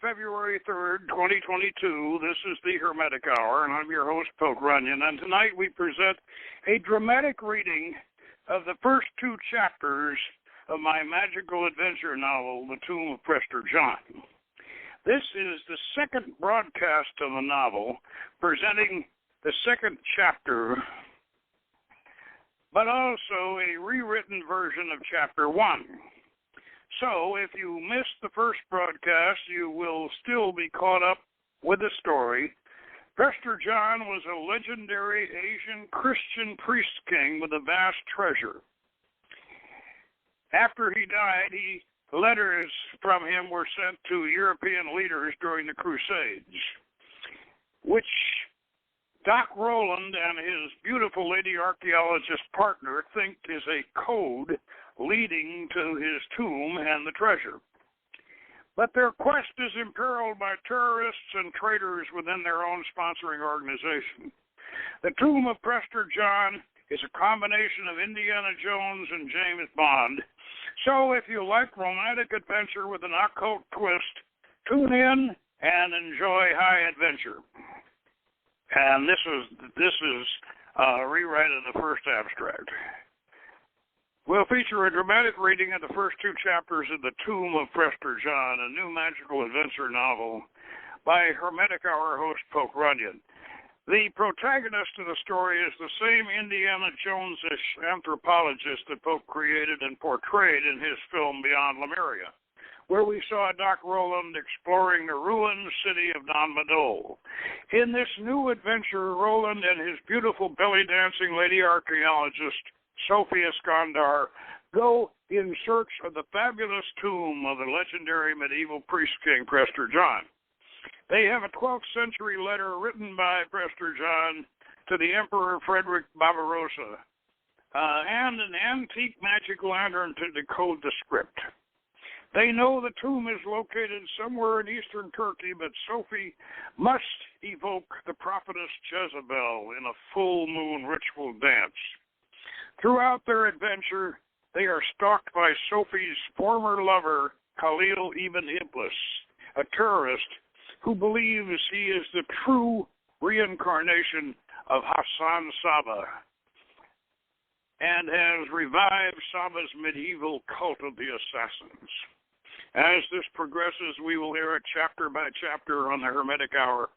February 3rd, 2022. This is the Hermetic Hour, and I'm your host, Poke Runyon. And tonight we present a dramatic reading of the first two chapters of my magical adventure novel, The Tomb of Prester John. This is the second broadcast of the novel, presenting the second chapter, but also a rewritten version of Chapter 1. So, if you missed the first broadcast, you will still be caught up with the story. Prester John was a legendary Asian Christian priest king with a vast treasure. After he died, letters from him were sent to European leaders during the Crusades, which Doc Roland and his beautiful lady archaeologist partner think is a code leading to his tomb and the treasure. But their quest is imperiled by terrorists and traitors within their own sponsoring organization. The Tomb of Prester John is a combination of Indiana Jones and James Bond. So if you like romantic adventure with an occult twist, tune in and enjoy high adventure. And this is a rewrite of the first abstract. We'll feature a dramatic reading of the first two chapters of The Tomb of Prester John, a new magical adventure novel by Hermetic Hour host Poke Runyon. The protagonist of the story is the same Indiana Jones-ish anthropologist that Poke created and portrayed in his film Beyond Lemuria, where we saw Doc Roland exploring the ruined city of Don Madol. In this new adventure, Roland and his beautiful belly-dancing lady archaeologist, Sophie Iskandar, go in search of the fabulous tomb of the legendary medieval priest king Prester John. They have a 12th century letter written by Prester John to the Emperor Frederick Barbarossa, and an antique magic lantern to decode the script. They know the tomb is located somewhere in eastern Turkey, but Sophie must evoke the prophetess Jezebel in a full moon ritual dance. Throughout their adventure, they are stalked by Sophie's former lover, Khalil Ibn Iblis, a terrorist who believes he is the true reincarnation of Hassan Saba and has revived Saba's medieval cult of the assassins. As this progresses, we will hear it chapter by chapter on the Hermetic Hour.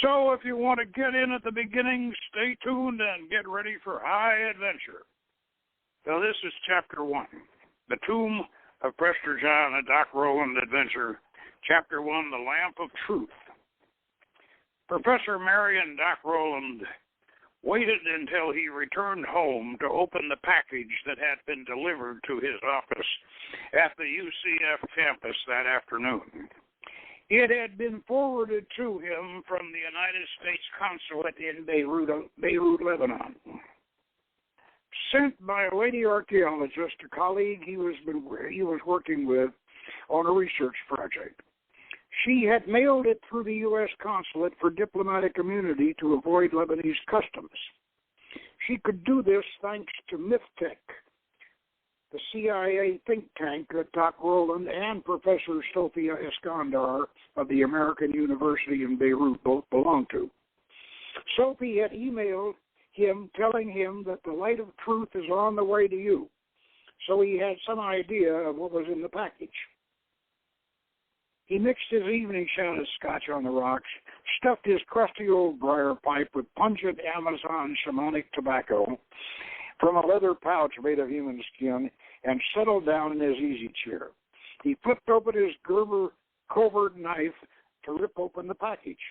So if you want to get in at the beginning, stay tuned and get ready for high adventure. So this is Chapter 1, The Tomb of Prester John, a Doc Roland adventure. Chapter 1, The Lamp of Truth. Professor Marion Doc Roland waited until he returned home to open the package that had been delivered to his office at the UCF campus that afternoon. It had been forwarded to him from the United States Consulate in Beirut, Lebanon. Sent by a lady archaeologist, a colleague he was working with on a research project. She had mailed it through the U.S. consulate for diplomatic immunity to avoid Lebanese customs. She could do this thanks to MIFTech, the CIA think tank that Doc Roland and Professor Sophia Iskandar of the American University in Beirut both belong to. Sophie had emailed him telling him that the light of truth is on the way to you, so he had some idea of what was in the package. He mixed his evening shot of scotch on the rocks, stuffed his crusty old briar pipe with pungent Amazon shamanic tobacco from a leather pouch made of human skin, and settled down in his easy chair. He flipped open his Gerber covert knife to rip open the package.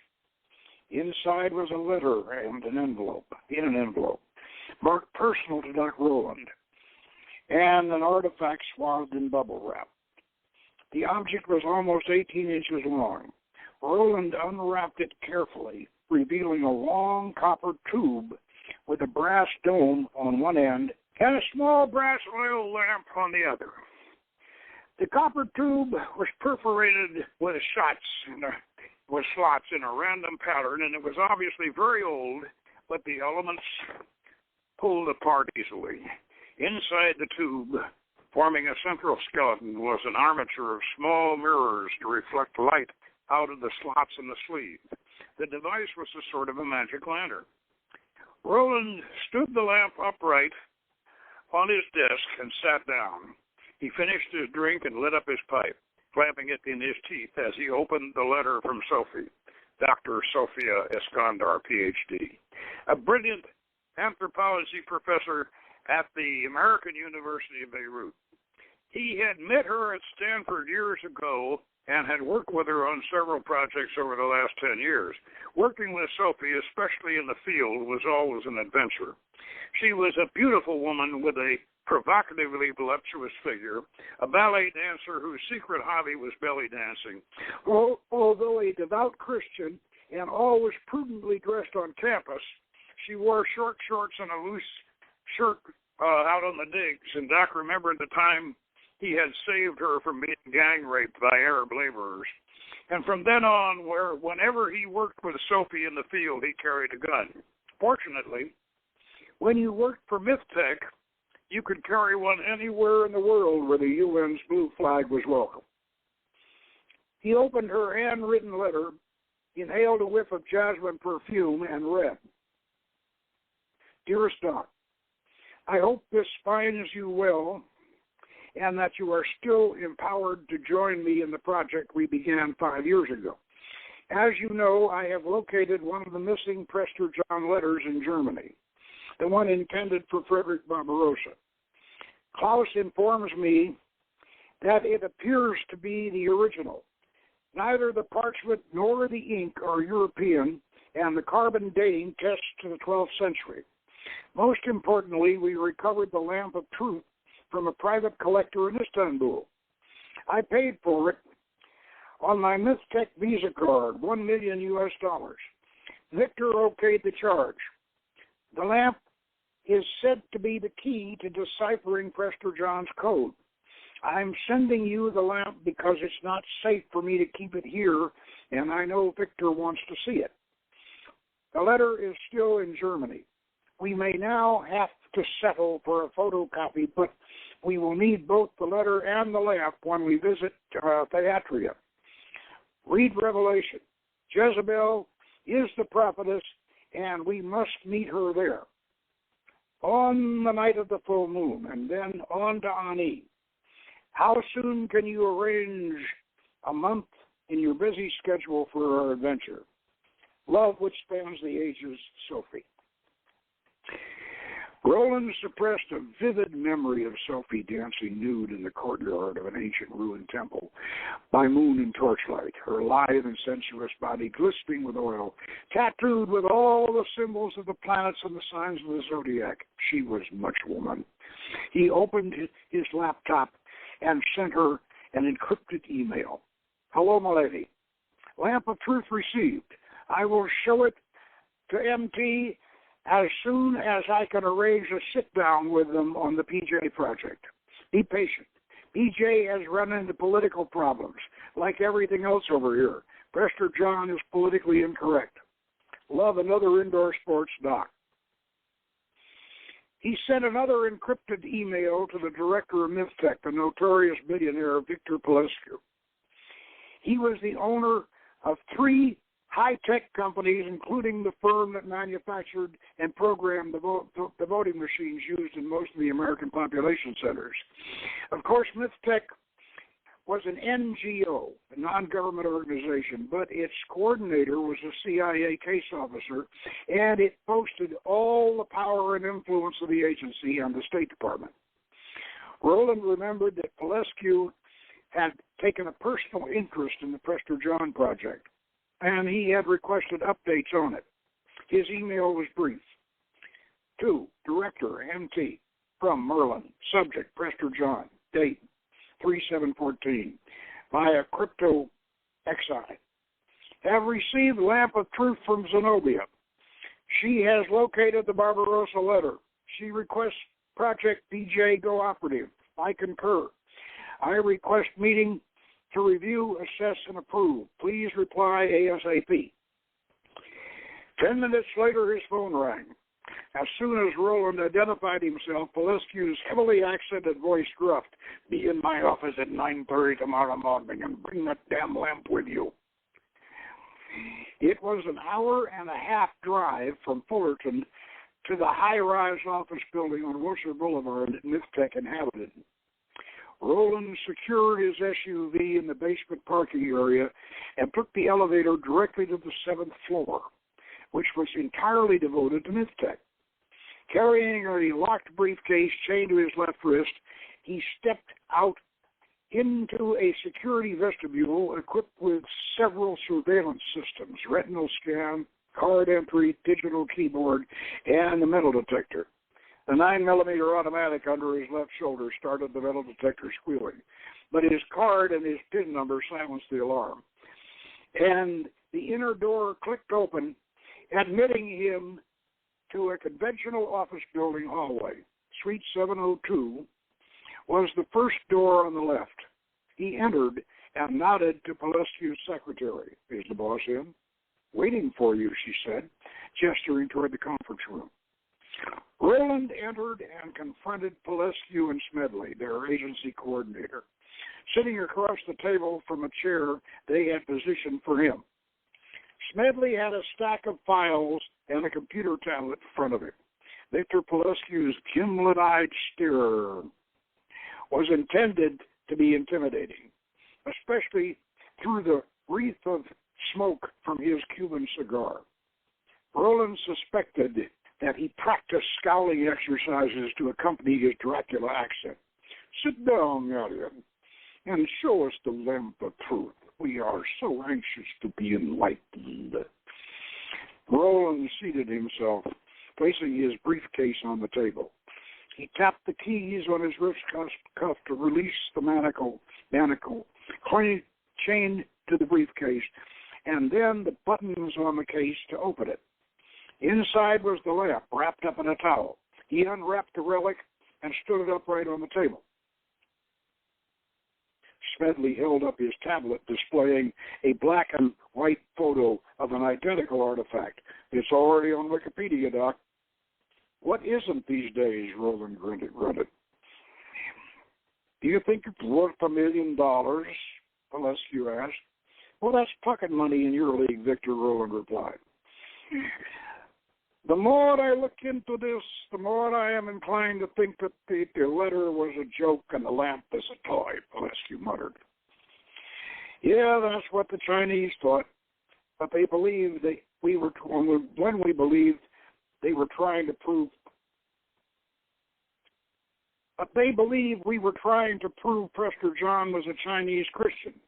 Inside was a letter and an envelope, marked personal to Doc Roland, and an artifact swathed in bubble wrap. The object was almost 18 inches long. Roland unwrapped it carefully, revealing a long copper tube with a brass dome on one end and a small brass oil lamp on the other. The copper tube was perforated with slots in a random pattern, and it was obviously very old, but the elements pulled apart easily. Inside the tube, forming a central skeleton, was an armature of small mirrors to reflect light out of the slots in the sleeve. The device was a sort of a magic lantern. Roland stood the lamp upright on his desk and sat down. He finished his drink and lit up his pipe, clamping it in his teeth as he opened the letter from Sophie, Dr. Sophia Eskandar, Ph.D., a brilliant anthropology professor at the American University of Beirut. He had met her at Stanford years ago and had worked with her on several projects over the last 10 years. Working with Sophie, especially in the field, was always an adventure. She was a beautiful woman with a provocatively voluptuous figure, a ballet dancer whose secret hobby was belly dancing. Although a devout Christian and always prudently dressed on campus, she wore short shorts and a loose shirt out on the digs, and Doc remembered the time he had saved her from being gang raped by Arab laborers. And from then on, whenever he worked with Sophie in the field, he carried a gun. Fortunately, when you worked for MythTech, you could carry one anywhere in the world where the UN's blue flag was welcome. He opened her handwritten letter, inhaled a whiff of jasmine perfume, and read, "Dearest Doc, I hope this finds you well and that you are still empowered to join me in the project we began 5 years ago. As you know, I have located one of the missing Prester John letters in Germany, the one intended for Frederick Barbarossa. Klaus informs me that it appears to be the original. Neither the parchment nor the ink are European, and the carbon dating tests to the 12th century. Most importantly, we recovered the lamp of truth from a private collector in Istanbul. I paid for it on my MythTech Visa card, $1 million US. Victor okayed the charge. The lamp is said to be the key to deciphering Prester John's code. I'm sending you the lamp because it's not safe for me to keep it here, and I know Victor wants to see it. The letter is still in Germany. We may now have to settle for a photocopy, but we will need both the letter and the lamp when we visit Thyatira. Read Revelation. Jezebel is the prophetess, and we must meet her there. On the night of the full moon, and then on to Ani. How soon can you arrange a month in your busy schedule for our adventure? Love which spans the ages, Sophie." Roland suppressed a vivid memory of Sophie dancing nude in the courtyard of an ancient ruined temple by moon and torchlight, her lithe and sensuous body glistening with oil, tattooed with all the symbols of the planets and the signs of the zodiac. She was much woman. He opened his laptop and sent her an encrypted email. "Hello, my lady. Lamp of truth received. I will show it to MT as soon as I can arrange a sit-down with them on the PJ project. Be patient. PJ has run into political problems, like everything else over here. Prester John is politically incorrect. Love and other indoor sports, Doc." He sent another encrypted email to the director of MythTech, the notorious billionaire Victor Pelescu. He was the owner of 3 high-tech companies, including the firm that manufactured and programmed the voting machines used in most of the American population centers. Of course, MythTech was an NGO, a non-government organization, but its coordinator was a CIA case officer, and it boasted all the power and influence of the agency and the State Department. Roland remembered that Pelescu had taken a personal interest in the Prester John project, and he had requested updates on it. His email was brief. To Director, MT, from Merlin. Subject, Prester John. Date, 3/7/14. Via Crypto XI. Have received Lamp of Truth from Zenobia. She has located the Barbarossa letter. She requests Project PJ Go operative. I concur. I request meeting to review, assess, and approve. Please reply ASAP. 10 minutes later, his phone rang. As soon as Roland identified himself, Pelescu's heavily accented voice gruffed, "Be in my office at 9:30 tomorrow morning and bring that damn lamp with you." It was an hour-and-a-half drive from Fullerton to the high-rise office building on Worcester Boulevard that Nithtec inhabited. Roland secured his SUV in the basement parking area and took the elevator directly to the 7th floor, which was entirely devoted to Nithtec. Carrying a locked briefcase chained to his left wrist, he stepped out into a security vestibule equipped with several surveillance systems, retinal scan, card entry, digital keyboard, and a metal detector. The 9mm automatic under his left shoulder started the metal detector squealing, but his card and his PIN number silenced the alarm. And the inner door clicked open, admitting him to a conventional office building hallway. Suite 702 was the first door on the left. He entered and nodded to Polescu's secretary. "Is the boss in?" "Waiting for you," she said, gesturing toward the conference room. Roland entered and confronted Polescu and Smedley, their agency coordinator, sitting across the table from a chair they had positioned for him. Smedley had a stack of files and a computer tablet in front of him. Victor Polescu's gimlet-eyed stare was intended to be intimidating, especially through the wreath of smoke from his Cuban cigar. Roland suspected that he practiced scowling exercises to accompany his Dracula accent. "Sit down, Alien, and show us the lamp of truth. We are so anxious to be enlightened." Roland seated himself, placing his briefcase on the table. He tapped the keys on his wrist cuff to release the manacle chained to the briefcase, and then the buttons on the case to open it. Inside was the lamp, wrapped up in a towel. He unwrapped the relic and stood it upright on the table. Smedley held up his tablet, displaying a black and white photo of an identical artifact. "It's already on Wikipedia, Doc." "What isn't these days?" Roland grunted. "Do you think it's worth $1 million? Polescu asked. "Well, that's pocket money in your league," Victor, Roland replied. "The more I look into this, the more I am inclined to think that the letter was a joke and the lamp is a toy," Polescu muttered. "Yeah, that's what the Chinese thought, but they believed we were believed they were trying to prove. But they believed we were trying to prove Prester John was a Chinese Christian,"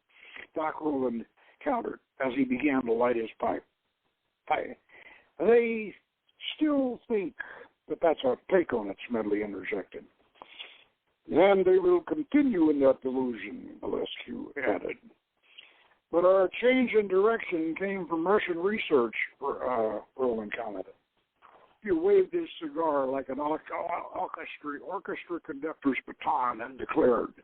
Doc Roland countered as he began to light his pipe. "They still think that that's our take on it," Smedley interjected. "And they will continue in that delusion," Polescu added. "But our change in direction came from Russian research," Roland commented. He waved his cigar like an orchestra conductor's baton and declared,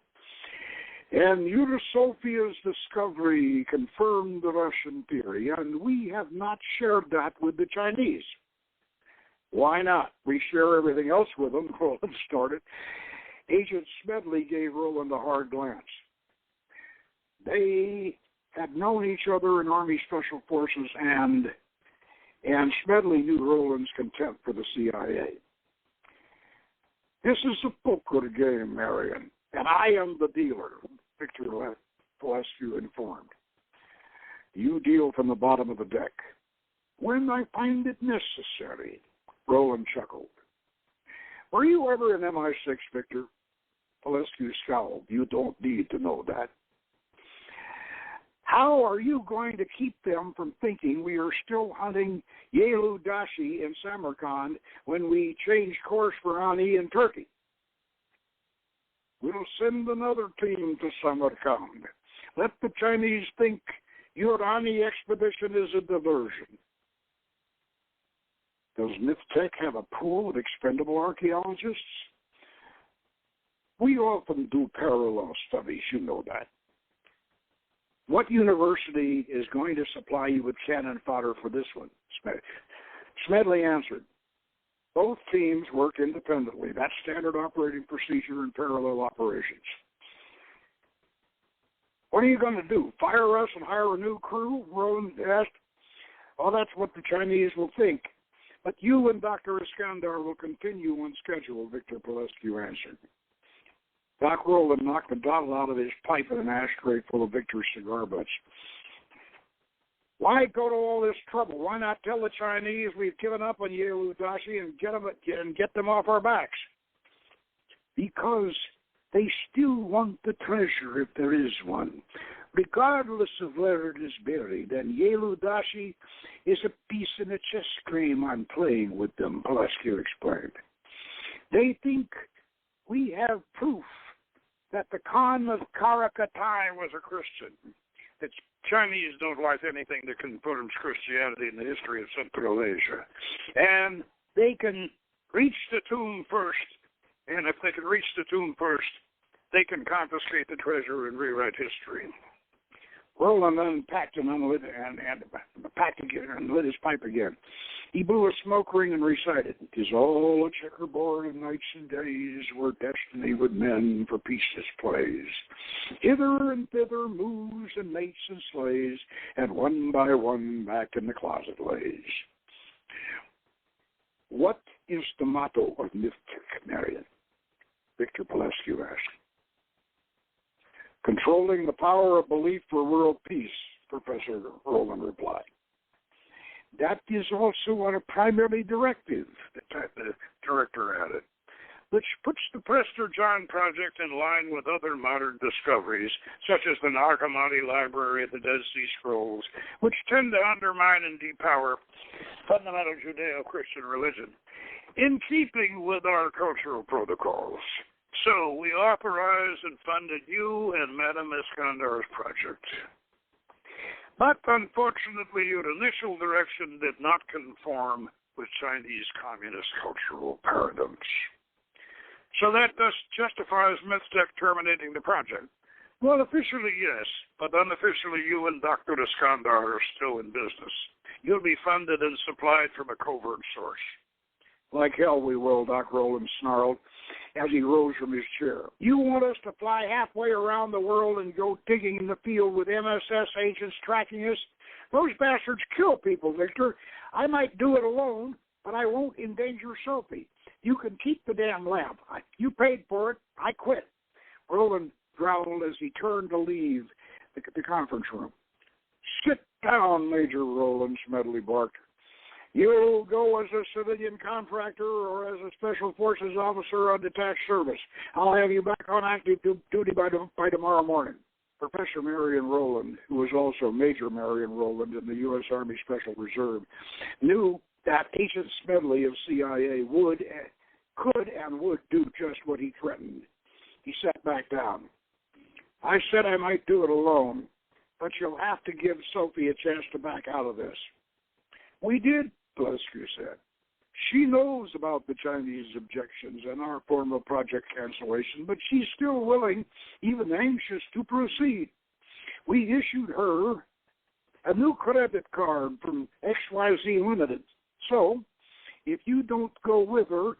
"And Eusophia's discovery confirmed the Russian theory, and we have not shared that with the Chinese." "Why not? We share everything else with them," Roland started. Agent Smedley gave Roland a hard glance. They had known each other in Army Special Forces, and Smedley knew Roland's contempt for the CIA. "This is a poker game, Marion, and I am the dealer," Victor Polescu informed. "You deal from the bottom of the deck." "When I find it necessary," Roland chuckled. "Were you ever in MI6, Victor?" Polescu scowled. "You don't need to know that." "How are you going to keep them from thinking we are still hunting Yelu Dashi in Samarkand when we change course for Ani in Turkey?" "We'll send another team to Samarkand. Let the Chinese think your Ani expedition is a diversion." "Does Nithtec have a pool of expendable archaeologists?" "We often do parallel studies, you know that." "What university is going to supply you with cannon fodder for this one?" Smedley answered. "Both teams work independently. That's standard operating procedure in parallel operations." "What are you going to do, fire us and hire a new crew?" Roland asked. Well, that's what the Chinese will think. But you and Dr. Iskandar will continue on schedule, Victor Pelescu answered. Doc Rowland knocked the bottle out of his pipe in an ashtray full of Victor's cigar butts. Why go to all this trouble? Why not tell the Chinese we've given up on Yelu-Dashi and get them off our backs? Because they still want the treasure if there is one. Regardless of where it is buried, and Yelu-Dashi is a piece in a chess game I'm playing with them, Pelescu explained. They think we have proof that the Khan of Karakatai was a Christian. The Chinese don't like anything that confirms Christianity in the history of Central Asia. And they can reach the tomb first, and if they can reach the tomb first, they can confiscate the treasure and rewrite history. Roland unpacked and unlit packed again and lit his pipe again. He blew a smoke ring and recited, "'Tis all a checkerboard of nights and days, where destiny with men for peace plays. Hither and thither moves and mates and slays, and one by one back in the closet lays." What is the motto of Mystic Marion? Victor Pelescu asked. Controlling the power of belief for world peace, Professor Rowland replied. That is also our primary directive, the director added, which puts the Prester John Project in line with other modern discoveries, such as the Nag Hammadi Library of the Dead Sea Scrolls, which tend to undermine and depower fundamental Judeo-Christian religion, in keeping with our cultural protocols. So we authorized and funded you and Madame Iskandar's project. But unfortunately, your initial direction did not conform with Chinese communist cultural paradigms. So that thus justifies MISTEC terminating the project. Well, officially, yes, but unofficially, you and Dr. Iskandar are still in business. You'll be funded and supplied from a covert source. Like hell we will, Doc Rowland snarled as he rose from his chair. You want us to fly halfway around the world and go digging in the field with MSS agents tracking us? Those bastards kill people, Victor. I might do it alone, but I won't endanger Sophie. You can keep the damn lamp. You paid for it. I quit. Rowland growled as he turned to leave the conference room. Sit down, Major Rowland, Smedley barked. You'll go as a civilian contractor or as a special forces officer on detached service. I'll have you back on active duty by tomorrow morning. Professor Marion Rowland, who was also Major Marion Rowland in the U.S. Army Special Reserve, knew that Agent Smedley of CIA could and would do just what he threatened. He sat back down. I said I might do it alone, but you'll have to give Sophie a chance to back out of this. We did, Pelescu said. She knows about the Chinese objections and our formal project cancellation, but she's still willing, even anxious, to proceed. We issued her a new credit card from XYZ Limited. So, if you don't go with her,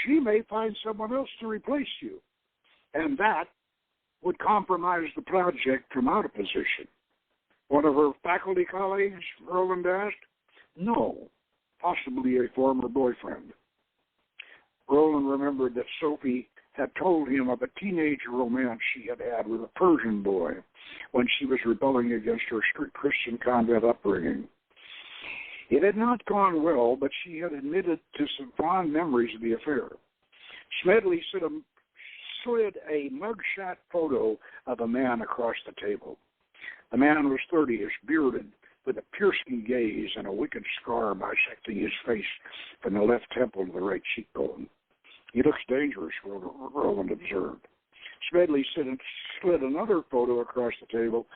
she may find someone else to replace you. And that would compromise the project from our position. One of her faculty colleagues, Rowland asked? No, possibly a former boyfriend. Rowland remembered that Sophie had told him of a teenage romance she had had with a Persian boy when she was rebelling against her strict Christian convent upbringing. It had not gone well, but she had admitted to some fond memories of the affair. Smedley slid a mugshot photo of a man across the table. The man was 30-ish, bearded, with a piercing gaze and a wicked scar bisecting his face from the left temple to the right cheekbone. He looks dangerous, Rowland observed. Smedley slid another photo across the table,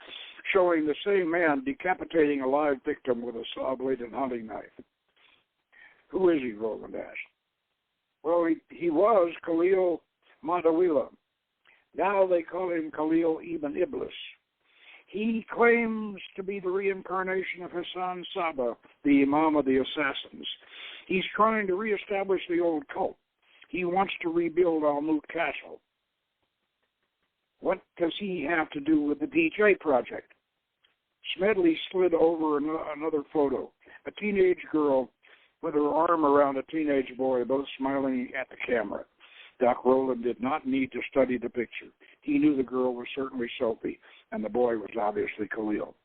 showing the same man decapitating a live victim with a saw-bladed hunting knife. Who is he, Rowland asked. Well, he was Khalil Madawila. Now they call him Khalil Ibn Iblis. He claims to be the reincarnation of Hassan Saba, the Imam of the Assassins. He's trying to reestablish the old cult. He wants to rebuild Almut Castle. What does he have to do with the DJ project? Smedley slid over another photo. a teenage girl with her arm around a teenage boy, both smiling at the camera. Doc Rowland did not need to study the picture. He knew the girl was certainly Sophie, and the boy was obviously Khalil.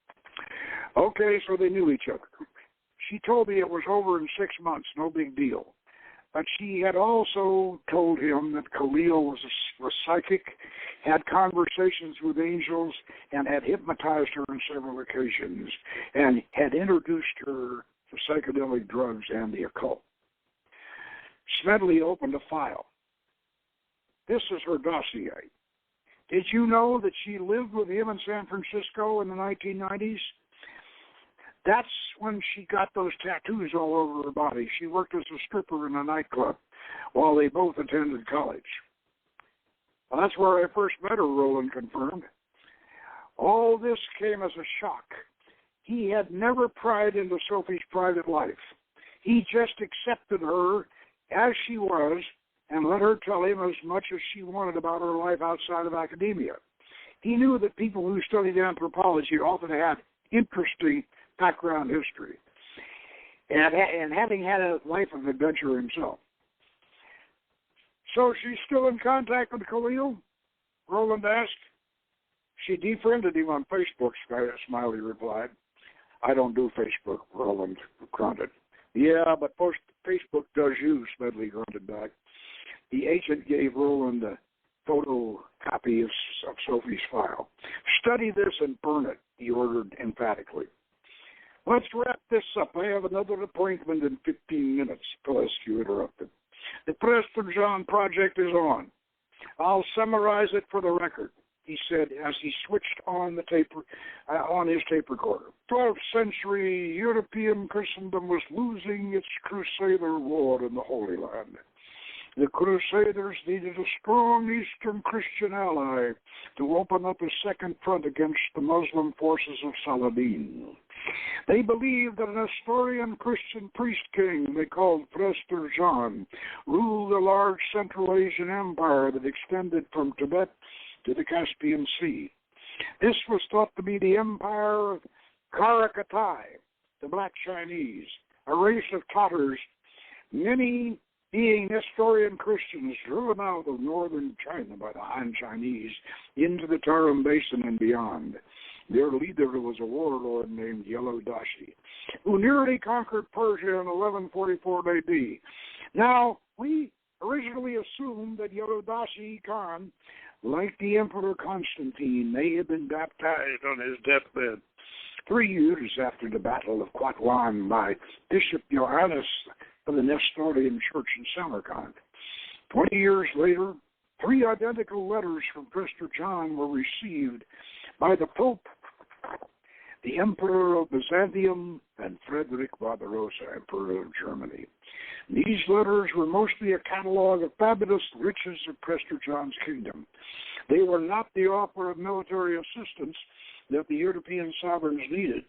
Okay, so they knew each other. She told me it was over in 6 months, no big deal. But she had also told him that Khalil was psychic, had conversations with angels, and had hypnotized her on several occasions, and had introduced her to psychedelic drugs and the occult. Smedley opened a file. This is her dossier. Did you know that she lived with him in San Francisco in the 1990s? That's when she got those tattoos all over her body. She worked as a stripper in a nightclub while they both attended college. Well, that's where I first met her, Rowland confirmed. All this came as a shock. He had never pried into Sophie's private life. He just accepted her as she was and let her tell him as much as she wanted about her life outside of academia. He knew that people who studied anthropology often had interesting background history, and having had a life of adventure himself. So she's still in contact with Khalil? Rowland asked. She defriended him on Facebook, Smiley replied. I don't do Facebook, Rowland grunted. Yeah, but Facebook does you, Smedley grunted back. The agent gave Rowland a photocopy of Sophie's file. Study this and burn it, he ordered emphatically. Let's wrap this up. I have another appointment in 15 minutes, Pelescu interrupted. The Prester John project is on. I'll summarize it for the record, he said as he switched on the on his tape recorder. 12th century European Christendom was losing its Crusader war in the Holy Land. The Crusaders needed a strong Eastern Christian ally to open up a second front against the Muslim forces of Saladin. They believed that an Nestorian Christian priest king they called Prester John ruled a large Central Asian empire that extended from Tibet to the Caspian Sea. This was thought to be the empire of Karakatai, the Black Chinese, a race of Tatars, many being Nestorian Christians driven out of northern China by the Han Chinese into the Tarim Basin and beyond. Their leader was a warlord named Yellow Dashi, who nearly conquered Persia in 1144 AD. Now, we originally assumed that Yellow Dashi Khan, like the Emperor Constantine, may have been baptized on his deathbed 3 years after the Battle of Qatlan by Bishop Johannes of the Nestorian Church in Samarkand. 20 years later, 3 identical letters from Prester John were received by the Pope, the Emperor of Byzantium, and Frederick Barbarossa, Emperor of Germany. These letters were mostly a catalog of fabulous riches of Prester John's kingdom. They were not the offer of military assistance that the European sovereigns needed,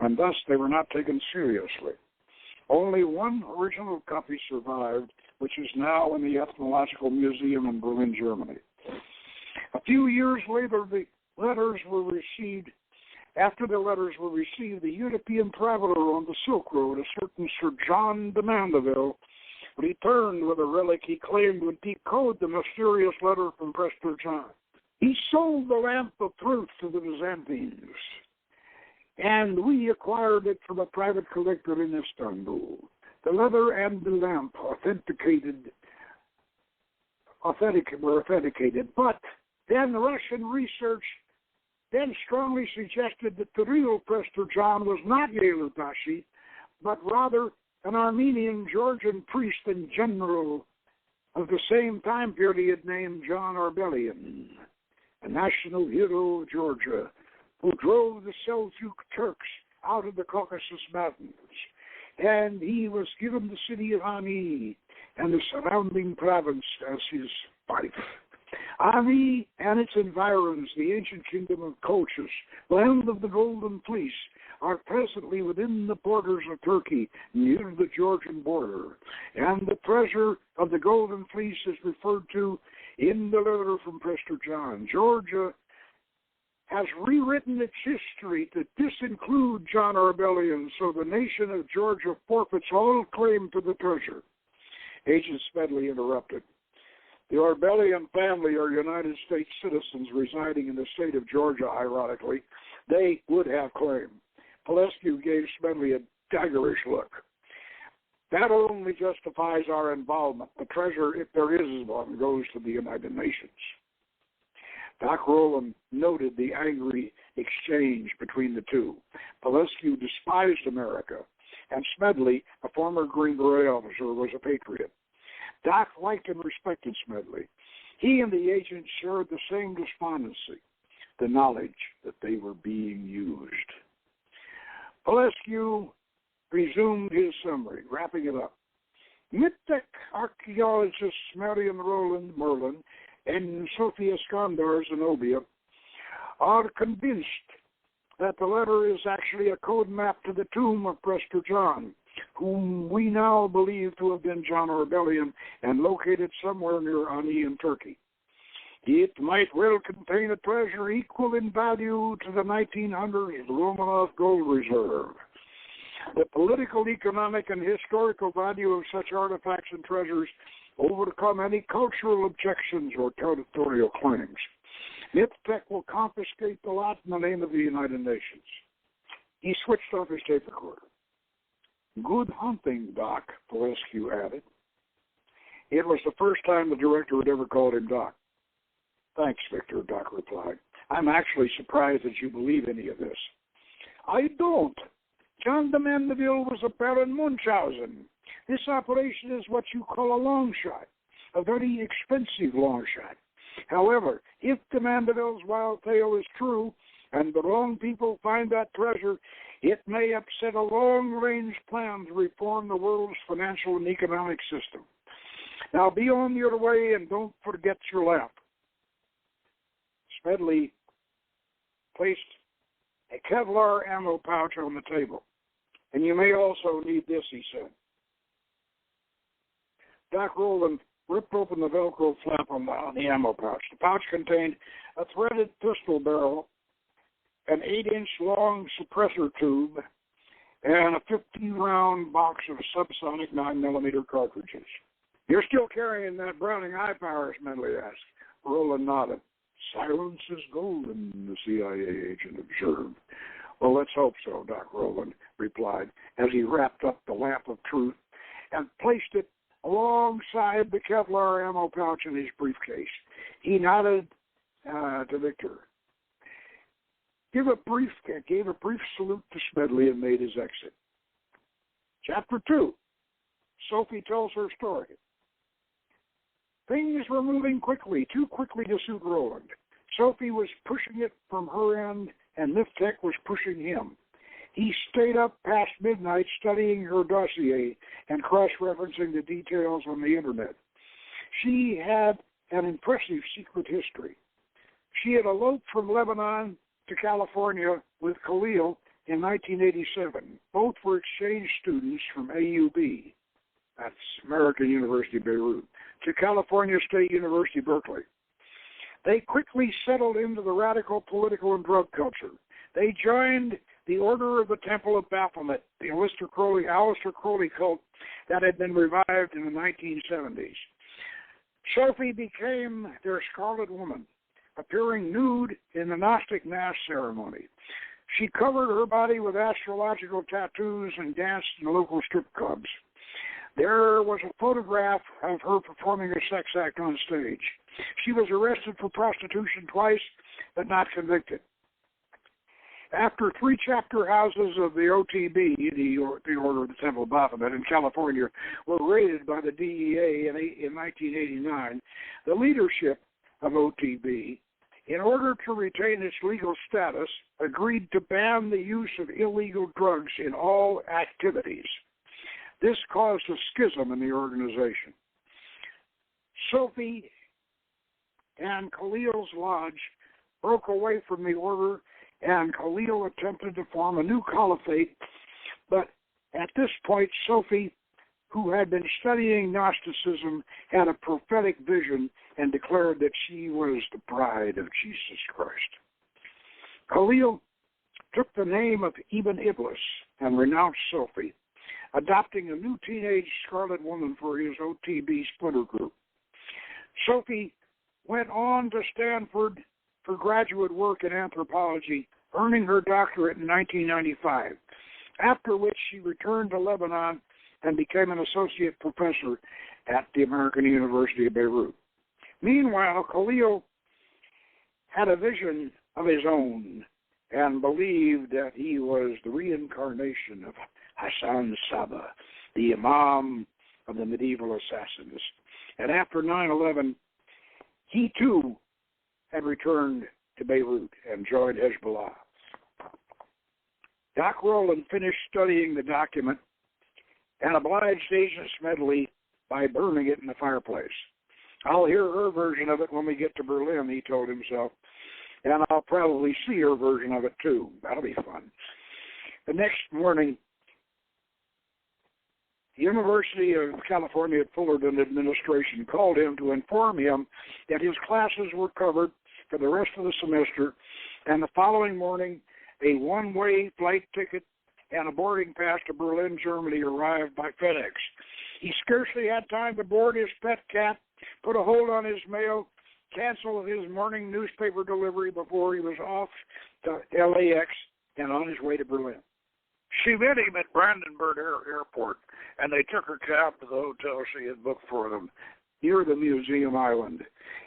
and thus they were not taken seriously. Only one original copy survived, which is now in the Ethnological Museum in Berlin, Germany. A few years later, the letters were received. After the letters were received, the European traveler on the Silk Road, a certain Sir John de Mandeville, returned with a relic he claimed would decode the mysterious letter from Prester John. He sold the lamp of truth to the Byzantines, and we acquired it from a private collector in Istanbul. The leather and the lamp were authenticated, but then Russian research then strongly suggested that the real Prester John was not Yellow Dashi, but rather an Armenian Georgian priest and general of the same time period named John Arbelian, a national hero of Georgia, who drove the Seljuk Turks out of the Caucasus Mountains. And he was given the city of Ani and the surrounding province as his fief. Ani and its environs, the ancient kingdom of Colchis, land of the Golden Fleece, are presently within the borders of Turkey, near the Georgian border. And the treasure of the Golden Fleece is referred to in the letter from Prester John. Georgia has rewritten its history to disinclude John Arbelian, so the nation of Georgia forfeits all claim to the treasure. Agent Smedley interrupted. The Arbelian family are United States citizens residing in the state of Georgia, ironically. They would have claim. Pelescu gave Smedley a daggerish look. That only justifies our involvement. The treasure, if there is one, goes to the United Nations. Doc Rowland noted the angry exchange between the two. Pelescu despised America, and Smedley, a former Green Beret officer, was a patriot. Doc liked and respected Smedley. He and the agent shared the same despondency, the knowledge that they were being used. Pelescu resumed his summary, wrapping it up. Mid-tech archaeologists Marion Roland Merlin and Sophia Skandar Zenobia are convinced that the letter is actually a code map to the tomb of Prester John, whom we now believe to have been John Arbelian and located somewhere near Ani in Turkey. It might well contain a treasure equal in value to the 1900s Romanov gold reserve. The political, economic, and historical value of such artifacts and treasures overcome any cultural objections or territorial claims. Niptech will confiscate the lot in the name of the United Nations. He switched off his tape recorder. Good hunting, Doc, Pelescu added. It was the first time the director had ever called him Doc. Thanks, Victor, Doc replied. I'm actually surprised that you believe any of this. I don't. John de Mandeville was a Baron Munchausen. This operation is what you call a long shot, a very expensive long shot. However, if de Mandeville's wild tale is true and the wrong people find that treasure, it may upset a long-range plan to reform the world's financial and economic system. Now be on your way and don't forget your lamp. Smedley placed a Kevlar ammo pouch on the table. And you may also need this, he said. Doc Rowland ripped open the Velcro flap on the ammo pouch. The pouch contained a threaded pistol barrel, an 8-inch long suppressor tube, and a 15-round box of subsonic 9mm cartridges. You're still carrying that Browning eye power, Smedley asked. Rowland nodded. Silence is golden, the CIA agent observed. Well, let's hope so, Doc Rowland replied, as he wrapped up the lamp of truth and placed it alongside the Kevlar ammo pouch in his briefcase. He nodded to Victor, gave a brief salute to Smedley, and made his exit. Chapter 2. Sophie tells her story. Things were moving quickly, too quickly to suit Rowland. Sophie was pushing it from her end, and Niptech was pushing him. He stayed up past midnight studying her dossier and cross-referencing the details on the Internet. She had an impressive secret history. She had eloped from Lebanon to California with Khalil in 1987. Both were exchange students from AUB, that's American University Beirut, to California State University Berkeley. They quickly settled into the radical political and drug culture. They joined the Order of the Temple of Baphomet, the Aleister Crowley cult that had been revived in the 1970s. Sophie became their Scarlet Woman, appearing nude in the Gnostic Mass ceremony. She covered her body with astrological tattoos and danced in local strip clubs. There was a photograph of her performing a sex act on stage. She was arrested for prostitution twice, but not convicted. After 3 chapter houses of the OTB, the Order of the Temple of Baphomet in California, were raided by the DEA in 1989, the leadership of OTB, in order to retain its legal status, agreed to ban the use of illegal drugs in all activities. This caused a schism in the organization. Sophie and Khalil's lodge broke away from the order, and Khalil attempted to form a new caliphate. But at this point, Sophie, who had been studying Gnosticism, had a prophetic vision and declared that she was the bride of Jesus Christ. Khalil took the name of Ibn Iblis and renounced Sophie, adopting a new teenage Scarlet Woman for his OTB splinter group. Sophie went on to Stanford for graduate work in anthropology, earning her doctorate in 1995, after which she returned to Lebanon and became an associate professor at the American University of Beirut. Meanwhile, Khalil had a vision of his own and believed that he was the reincarnation of Hassan Saba, the Imam of the medieval assassins. And after 9/11, he too had returned to Beirut and joined Hezbollah. Doc Rowland finished studying the document and obliged Agent Smedley by burning it in the fireplace. I'll hear her version of it when we get to Berlin, he told himself, and I'll probably see her version of it too. That'll be fun. The next morning, the University of California at Fullerton administration called him to inform him that his classes were covered for the rest of the semester, and the following morning, a one-way flight ticket and a boarding pass to Berlin, Germany arrived by FedEx. He scarcely had time to board his pet cat, put a hold on his mail, cancel his morning newspaper delivery before he was off to LAX and on his way to Berlin. She met him at Brandenburg Airport, and they took her cab to the hotel she had booked for them near the Museum Island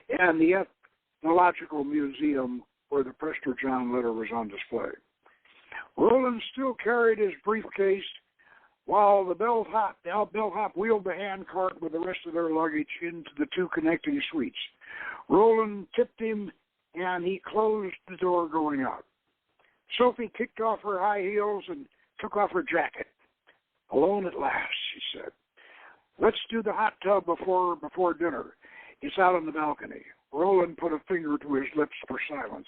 and the Ethnological Museum where the Prester John letter was on display. Rowland still carried his briefcase while the bellhop wheeled the handcart with the rest of their luggage into the two connecting suites. Rowland tipped him, and he closed the door going out. Sophie kicked off her high heels and took off her jacket. "Alone at last," she said. "Let's do the hot tub before dinner. It's out on the balcony." Rowland put a finger to his lips for silence.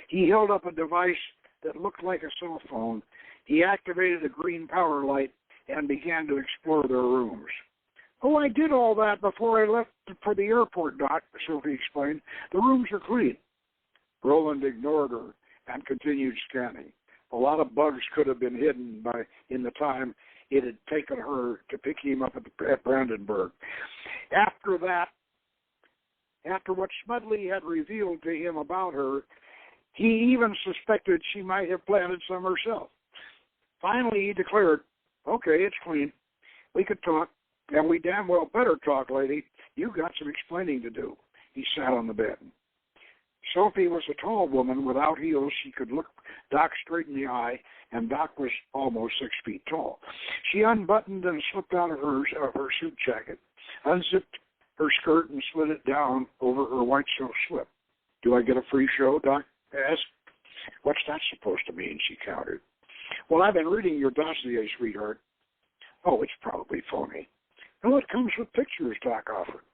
He held up a device that looked like a cell phone. He activated a green power light and began to explore their rooms. "Oh, I did all that before I left for the airport, Doc," Sophie explained. "The rooms are clean." Rowland ignored her and continued scanning. A lot of bugs could have been hidden in the time it had taken her to pick him up at Brandenburg. After what Smedley had revealed to him about her, he even suspected she might have planted some herself. Finally, he declared, "Okay, it's clean. We could talk, and we damn well better talk, lady. You've got some explaining to do." He sat on the bed. Sophie was a tall woman without heels. She could look Doc straight in the eye, and Doc was almost 6 feet tall. She unbuttoned and slipped out of her suit jacket, unzipped her skirt and slid it down over her white silk slip. "Do I get a free show?" Doc asked. "What's that supposed to mean?" she countered. "Well, I've been reading your dossier, sweetheart." "Oh, it's probably phony." "No, it comes with pictures," Doc offered.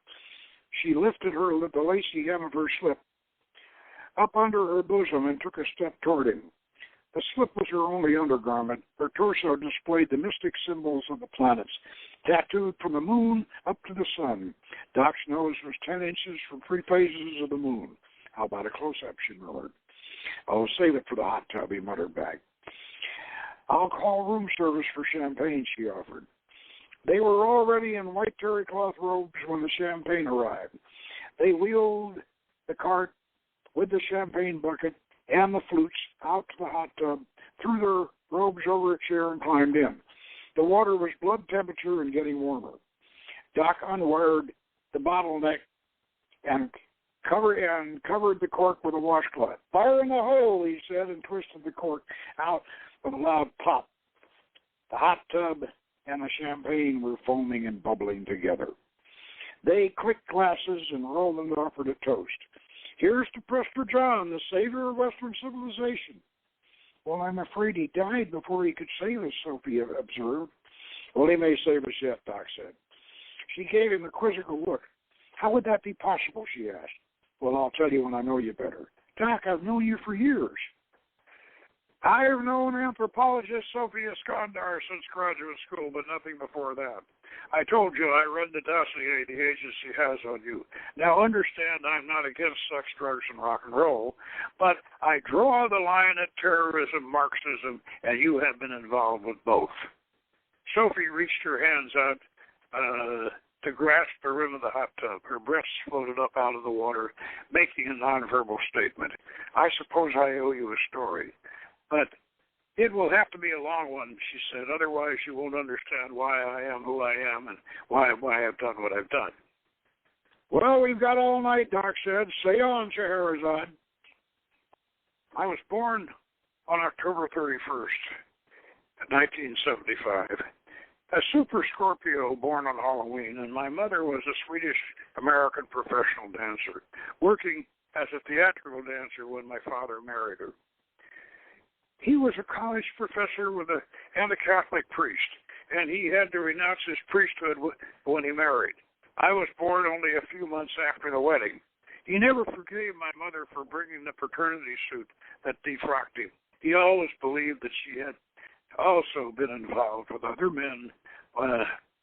She lifted the lacy hem of her slip up under her bosom and took a step toward him. The slip was her only undergarment. Her torso displayed the mystic symbols of the planets, tattooed from the moon up to the sun. Doc's nose was 10 inches from 3 phases of the moon. "How about a close-up?" she murmured. "Oh, save it for the hot tub," he muttered back. "I'll call room service for champagne," she offered. They were already in white terry cloth robes when the champagne arrived. They wheeled the cart with the champagne bucket and the flutes out to the hot tub, threw their robes over a chair, and climbed in. The water was blood temperature and getting warmer. Doc unwired the bottleneck and covered the cork with a washcloth. "Fire in the hole," he said, and twisted the cork out with a loud pop. The hot tub and the champagne were foaming and bubbling together. They clicked glasses, and Rowland offered a toast. "Here's to Prester John, the savior of Western civilization." "Well, I'm afraid he died before he could save us," Sophie observed. "Well, he may save us yet," Doc said. She gave him a quizzical look. "How would that be possible?" she asked. "Well, I'll tell you when I know you better." "Doc, I've known you for years." I have known anthropologist Sophie Iskandar since graduate school, but nothing before that. I told you I read the dossier the agency has on you. Now understand I'm not against sex, drugs, and rock and roll, but I draw the line at terrorism, Marxism, and you have been involved with both. Sophie reached her hands out to grasp the rim of the hot tub. Her breasts floated up out of the water, making a nonverbal statement. I suppose I owe you a story, but it will have to be a long one, she said. Otherwise, you won't understand why I am who I am and why I've done what I've done. Well, we've got all night, Doc said. Say on, Scheherazade. I was born on October 31st, 1975. A super Scorpio born on Halloween, and my mother was a Swedish-American professional dancer, working as a theatrical dancer when my father married her. He was a college professor and a Catholic priest, and he had to renounce his priesthood when he married. I was born only a few months after the wedding. He never forgave my mother for bringing the paternity suit that defrocked him. He always believed that she had also been involved with other men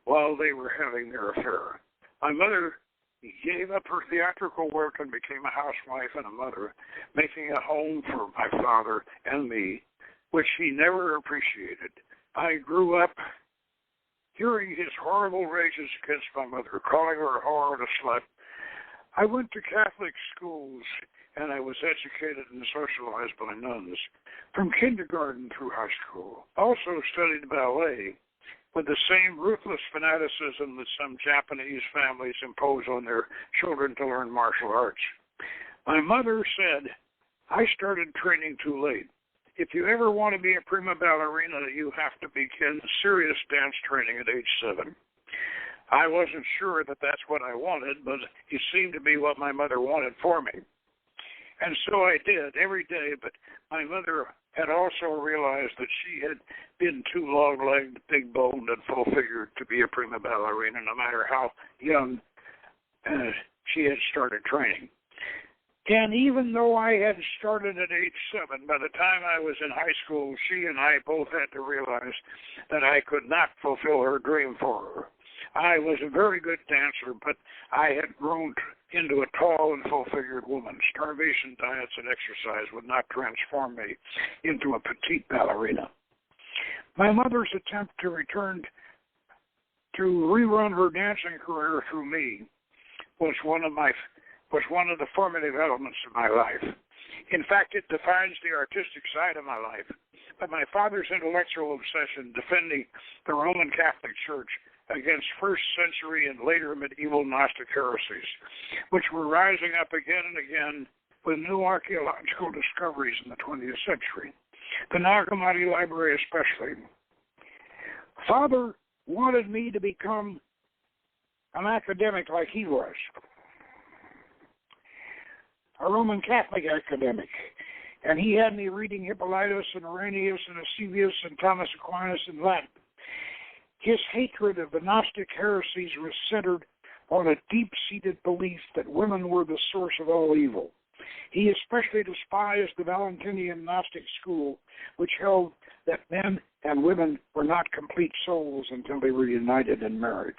while they were having their affair. My mother gave up her theatrical work and became a housewife and a mother, making a home for my father and me, which he never appreciated. I grew up hearing his horrible rages against my mother, calling her a whore and a slut. I went to Catholic schools, and I was educated and socialized by nuns from kindergarten through high school. Also studied ballet with the same ruthless fanaticism that some Japanese families impose on their children to learn martial arts. My mother said, I started training too late. If you ever want to be a prima ballerina, you have to begin serious dance training at age 7. I wasn't sure that that's what I wanted, but it seemed to be what my mother wanted for me. And so I did every day, but my mother had also realized that she had been too long-legged, big-boned, and full-figured to be a prima ballerina, no matter how young she had started training. And even though I had started at age 7, by the time I was in high school, she and I both had to realize that I could not fulfill her dream for her. I was a very good dancer, but I had grown into a tall and full-figured woman. Starvation diets and exercise would not transform me into a petite ballerina. My mother's attempt to rerun her dancing career through me was one of the formative elements of my life. In fact, it defines the artistic side of my life. But my father's intellectual obsession defending the Roman Catholic Church against first-century and later medieval Gnostic heresies, which were rising up again and again with new archaeological discoveries in the 20th century, the Nag Hammadi Library especially. Father wanted me to become an academic like he was, a Roman Catholic academic, and he had me reading Hippolytus and Irenaeus and Eusebius and Thomas Aquinas in Latin. His hatred of the Gnostic heresies was centered on a deep-seated belief that women were the source of all evil. He especially despised the Valentinian Gnostic school, which held that men and women were not complete souls until they were united in marriage.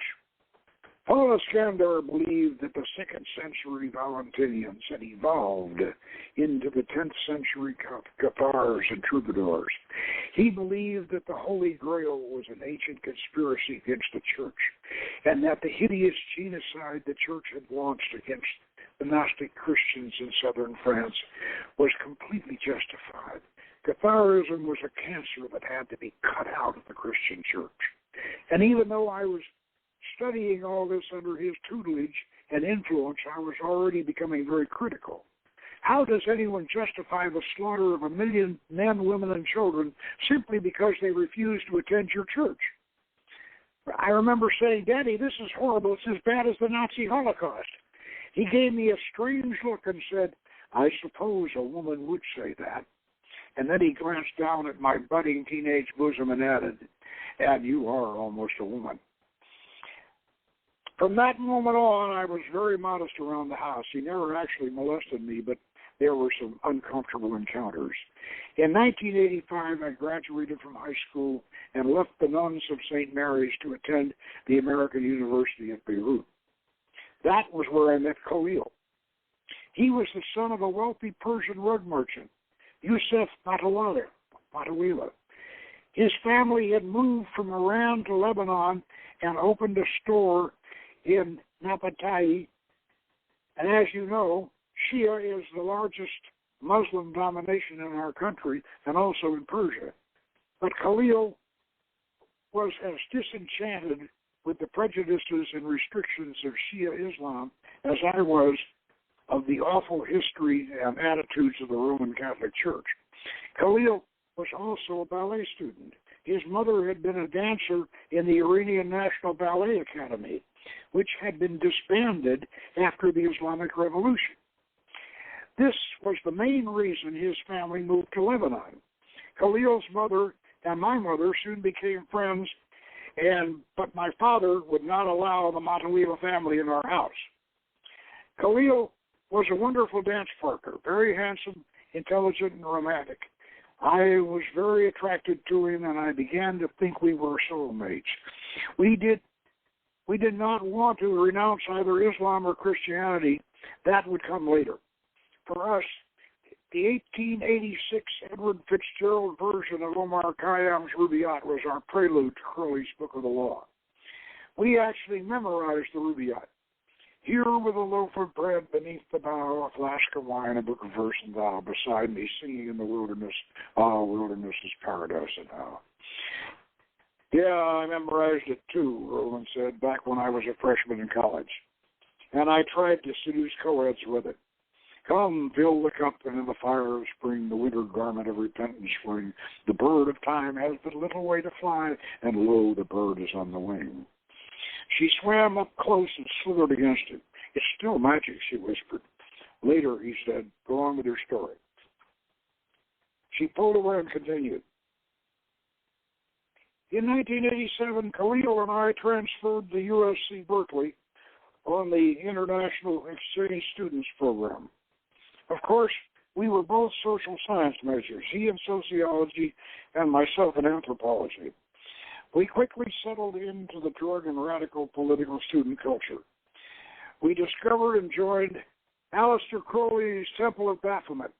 Paul Iskandar believed that the 2nd century Valentinians had evolved into the 10th century Cathars and troubadours. He believed that the Holy Grail was an ancient conspiracy against the Church, and that the hideous genocide the Church had launched against the Gnostic Christians in southern France was completely justified. Catharism was a cancer that had to be cut out of the Christian Church. And even though I was studying all this under his tutelage and influence, I was already becoming very critical. How does anyone justify the slaughter of 1 million men, women, and children simply because they refuse to attend your church? I remember saying, Daddy, this is horrible. It's as bad as the Nazi Holocaust. He gave me a strange look and said, I suppose a woman would say that. And then he glanced down at my budding teenage bosom and added, and you are almost a woman. From that moment on, I was very modest around the house. He never actually molested me, but there were some uncomfortable encounters. In 1985, I graduated from high school and left the nuns of St. Mary's to attend the American University at Beirut. That was where I met Khalil. He was the son of a wealthy Persian rug merchant, Yusuf Matawila. His family had moved from Iran to Lebanon and opened a store in Nabatai. And as you know, Shia is the largest Muslim domination in our country and also in Persia. But Khalil was as disenchanted with the prejudices and restrictions of Shia Islam as I was of the awful history and attitudes of the Roman Catholic Church. Khalil was also a ballet student. His mother had been a dancer in the Iranian National Ballet Academy, which had been disbanded after the Islamic Revolution. This was the main reason his family moved to Lebanon. Khalil's mother and my mother soon became friends, but my father would not allow the Matawila family in our house. Khalil was a wonderful dance partner, very handsome, intelligent, and romantic. I was very attracted to him, and I began to think we were soulmates. We did not want to renounce either Islam or Christianity. That would come later. For us, the 1886 Edward Fitzgerald version of Omar Khayyam's Rubaiyat was our prelude to Crowley's Book of the Law. We actually memorized the Rubaiyat. Here with a loaf of bread beneath the bough, a flask of wine, a book of verse, and thou beside me singing in the wilderness. Ah, wilderness is paradise now. Yeah, I memorized it too, Roland said, back when I was a freshman in college. And I tried to seduce co-eds with it. Come, fill the cup, and in the fire of spring, the winter garment of repentance fling. The bird of time has but little way to fly, and lo, the bird is on the wing. She swam up close and slithered against him. It's still magic, she whispered. Later, he said, go on with your story. She pulled away and continued. In 1987, Khalil and I transferred to USC Berkeley on the International Exchange Students Program. Of course, we were both social science majors, he in sociology and myself in anthropology. We quickly settled into the drug and radical political student culture. We discovered and joined Aleister Crowley's Temple of Baphomet,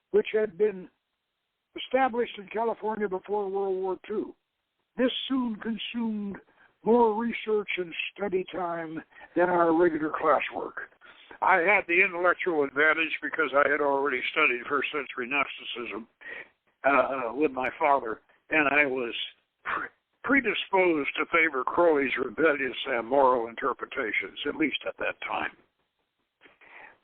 which had been established in California before World War II. This soon consumed more research and study time than our regular classwork. I had the intellectual advantage because I had already studied first-century Gnosticism with my father, and I was predisposed to favor Crowley's rebellious and moral interpretations, at least at that time.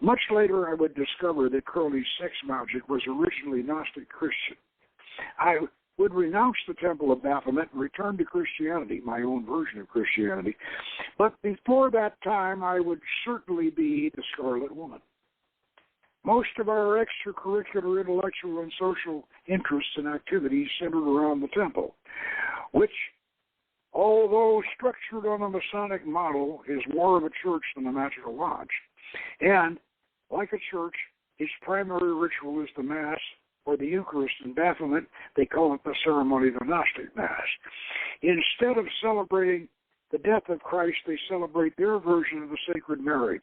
Much later, I would discover that Crowley's sex magic was originally Gnostic Christian. I would renounce the Temple of Baphomet and return to Christianity, my own version of Christianity. But before that time, I would certainly be the Scarlet Woman. Most of our extracurricular, intellectual, and social interests and activities centered around the temple, which, although structured on a Masonic model, is more of a church than a magical lodge. And, like a church, its primary ritual is the Mass, or the Eucharist. In Baphomet, they call it the ceremony of the Gnostic Mass. Instead of celebrating the death of Christ, they celebrate their version of the sacred marriage,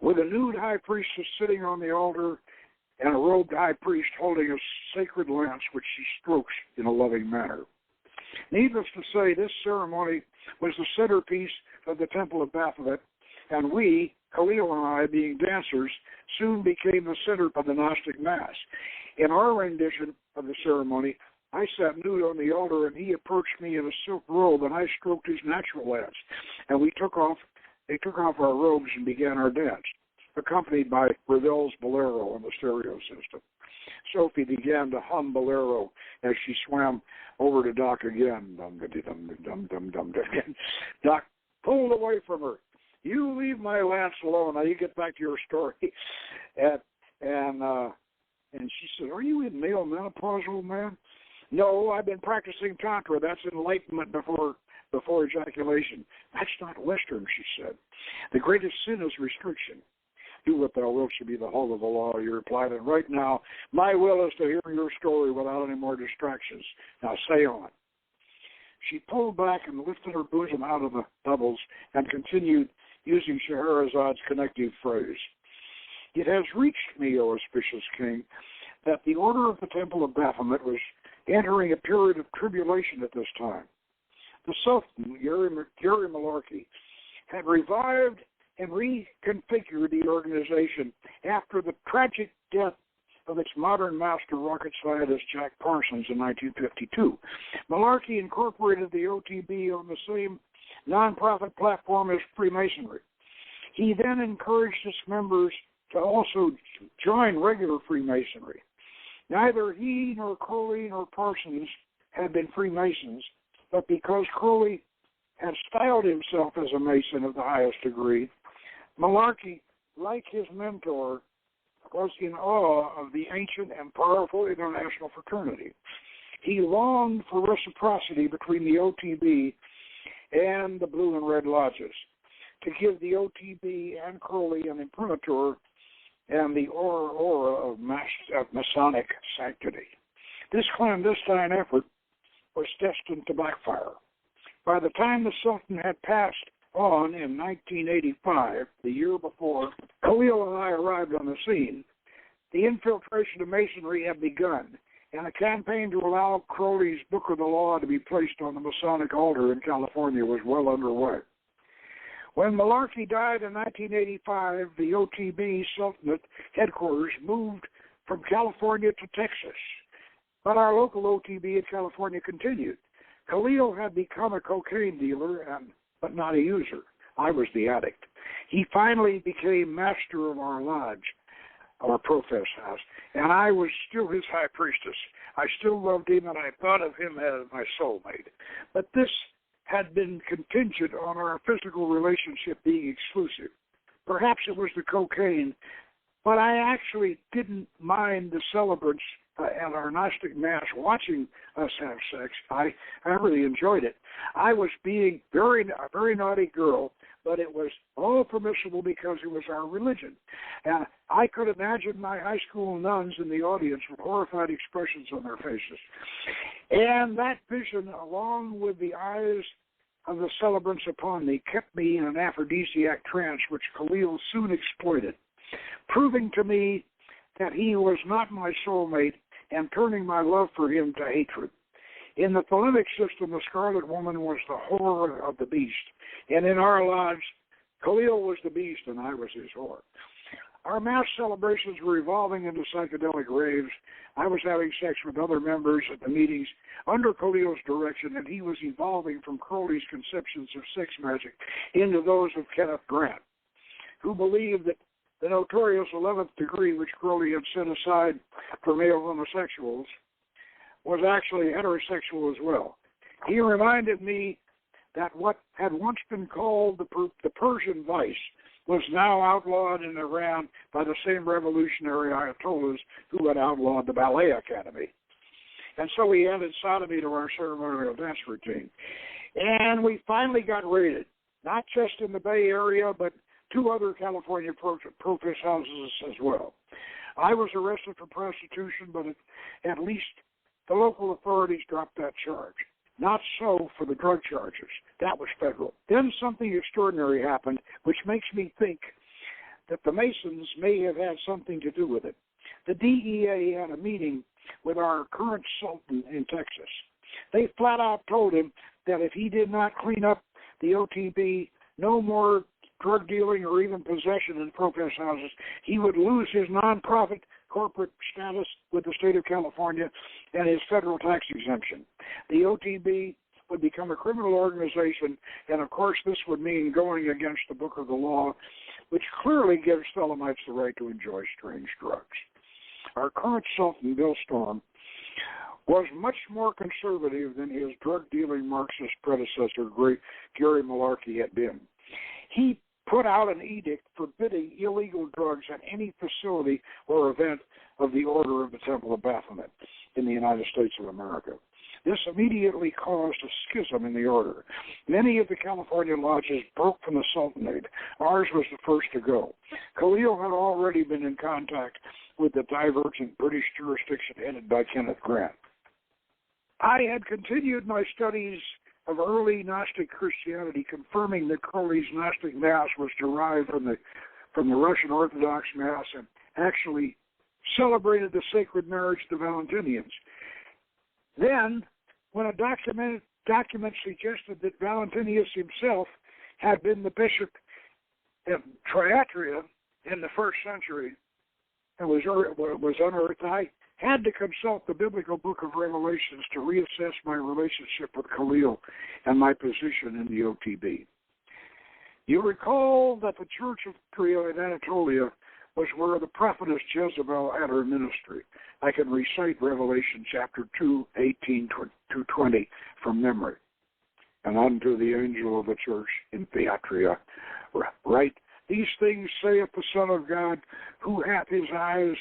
with a nude high priestess sitting on the altar and a robed high priest holding a sacred lance which she strokes in a loving manner. Needless to say, this ceremony was the centerpiece of the Temple of Baphomet, and we, Khalil and I, being dancers, soon became the center of the Gnostic Mass. In our rendition of the ceremony, I sat nude on the altar, and he approached me in a silk robe, and I stroked his natural lance. And they took off our robes and began our dance, accompanied by Ravel's Bolero on the stereo system. Sophie began to hum Bolero as she swam over to Doc again. Doc pulled away from her. You leave my lance alone. Now you get back to your story. And she said, are you in male menopause, old man? No, I've been practicing Tantra. That's enlightenment before ejaculation. That's not Western, she said. The greatest sin is restriction. Do what thou wilt should be the whole of the law, you replied, and right now my will is to hear your story without any more distractions. Now say on. She pulled back and lifted her bosom out of the bubbles and continued using Scheherazad's connective phrase. It has reached me, O auspicious king, that the order of the Temple of Baphomet was entering a period of tribulation at this time. The Sultan, Gary Malarkey, had revived and reconfigured the organization after the tragic death of its modern master rocket scientist Jack Parsons in 1952. Malarkey incorporated the OTB on the same nonprofit platform as Freemasonry. He then encouraged its members to also join regular Freemasonry. Neither he nor Crowley nor Parsons had been Freemasons, but because Crowley had styled himself as a Mason of the highest degree, Malarkey, like his mentor, was in awe of the ancient and powerful international fraternity. He longed for reciprocity between the OTB and the Blue and Red Lodges, to give the OTB and Crowley an imprimatur and the aura of Masonic sanctity. This clandestine effort was destined to backfire. By the time the Sultan had passed on in 1985, the year before Khalil and I arrived on the scene, the infiltration of Masonry had begun, and a campaign to allow Crowley's Book of the Law to be placed on the Masonic altar in California was well underway. When Malarkey died in 1985, the OTB Sultanate headquarters moved from California to Texas, but our local OTB in California continued. Khalil had become a cocaine dealer, but not a user. I was the addict. He finally became master of our lodge, our profess house, and I was still his high priestess. I still loved him, and I thought of him as my soulmate. But this had been contingent on our physical relationship being exclusive. Perhaps it was the cocaine, but I actually didn't mind the celebrants at our Gnostic Mass watching us have sex. I really enjoyed it. I was being a very naughty girl, but it was all permissible because it was our religion. And I could imagine my high school nuns in the audience with horrified expressions on their faces. And that vision, along with the eyes of the celebrants upon me, kept me in an aphrodisiac trance, which Khalil soon exploited, proving to me that he was not my soulmate and turning my love for him to hatred. In the Thelemic system, the Scarlet Woman was the whore of the beast, and in our lodge, Khalil was the beast and I was his whore. Our mass celebrations were evolving into psychedelic raves. I was having sex with other members at the meetings under Khalil's direction, and he was evolving from Crowley's conceptions of sex magic into those of Kenneth Grant, who believed that the notorious 11th degree, which Crowley had set aside for male homosexuals, was actually heterosexual as well. He reminded me that what had once been called the Persian vice was now outlawed in Iran by the same revolutionary Ayatollahs who had outlawed the Ballet Academy. And so we added sodomy to our ceremonial dance routine. And we finally got raided, not just in the Bay Area, but 2 other California profess houses as well. I was arrested for prostitution, but at least the local authorities dropped that charge. Not so for the drug charges. That was federal. Then something extraordinary happened, which makes me think that the Masons may have had something to do with it. The DEA had a meeting with our current Sultan in Texas. They flat out told him that if he did not clean up the OTB, no more drug dealing or even possession in profess houses, he would lose his nonprofit corporate status with the state of California and his federal tax exemption. The OTB would become a criminal organization, and of course this would mean going against the Book of the Law, which clearly gives Thelemites the right to enjoy strange drugs. Our current Sultan, Bill Storm, was much more conservative than his drug-dealing Marxist predecessor, Gary Malarkey, had been. He put out an edict forbidding illegal drugs at any facility or event of the Order of the Temple of Baphomet in the United States of America. This immediately caused a schism in the order. Many of the California lodges broke from the Sultanate. Ours was the first to go. Khalil had already been in contact with the divergent British jurisdiction headed by Kenneth Grant. I had continued my studies of early Gnostic Christianity, confirming that Crowley's Gnostic Mass was derived from the Russian Orthodox Mass and actually celebrated the sacred marriage of the Valentinians. Then, when a document suggested that Valentinius himself had been the bishop of Triatria in the 1st century and was unearthed, I had to consult the biblical book of Revelations to reassess my relationship with Khalil and my position in the OTB. You recall that the Church of Tria in Anatolia was where the prophetess Jezebel had her ministry. I can recite Revelation chapter 2, 18 to 20 from memory. And unto the angel of the church in Thyatira, write, these things saith the Son of God, who hath his eyes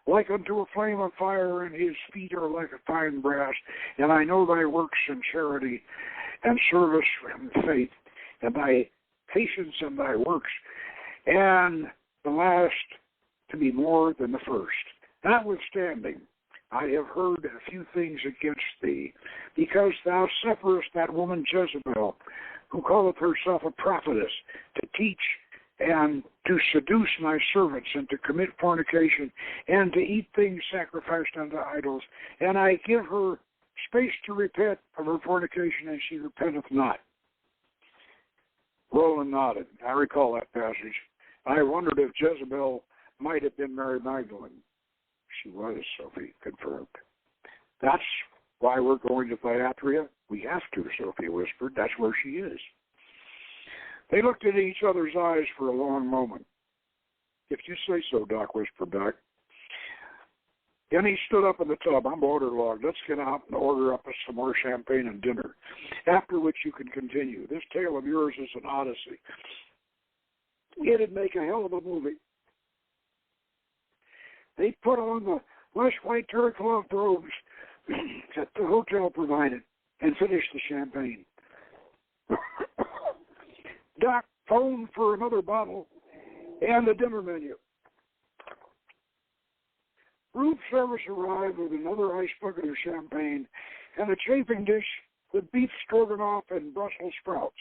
like unto a flame of fire, and his feet are like a fine brass. And I know thy works and charity, and service and faith, and thy patience and thy works, and the last to be more than the first. Notwithstanding, I have heard a few things against thee, because thou sufferest that woman Jezebel, who calleth herself a prophetess, to teach and to seduce my servants, and to commit fornication, and to eat things sacrificed unto idols. And I give her space to repent of her fornication, and she repenteth not. Roland nodded. I recall that passage. I wondered if Jezebel might have been Mary Magdalene. She was, Sophie confirmed. That's why we're going to Thyatira. We have to, Sophie whispered. That's where she is. They looked into each other's eyes for a long moment. If you say so, Doc whispered back. Then he stood up in the tub. I'm waterlogged. Let's get out and order up some more champagne and dinner, after which you can continue. This tale of yours is an odyssey. It'd make a hell of a movie. They put on the lush white turquoise robes that the hotel provided and finished the champagne. Doc phoned for another bottle and a dinner menu. Room service arrived with another ice bucket of champagne and a chafing dish with beef stroganoff and Brussels sprouts.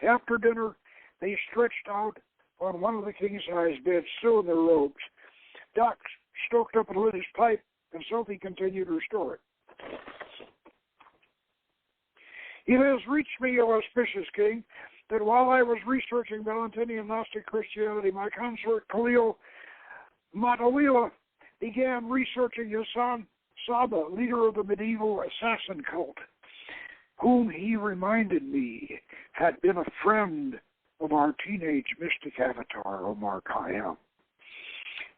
After dinner, they stretched out on one of the king-size beds, still in their robes. Doc stoked up and lit his pipe, and Sophie continued her story. It has reached me, O auspicious king, that while I was researching Valentinian Gnostic Christianity, my consort Khalil Matawila began researching Hassan Saba, leader of the medieval assassin cult, whom he reminded me had been a friend of our teenage mystic avatar, Omar Khayyam.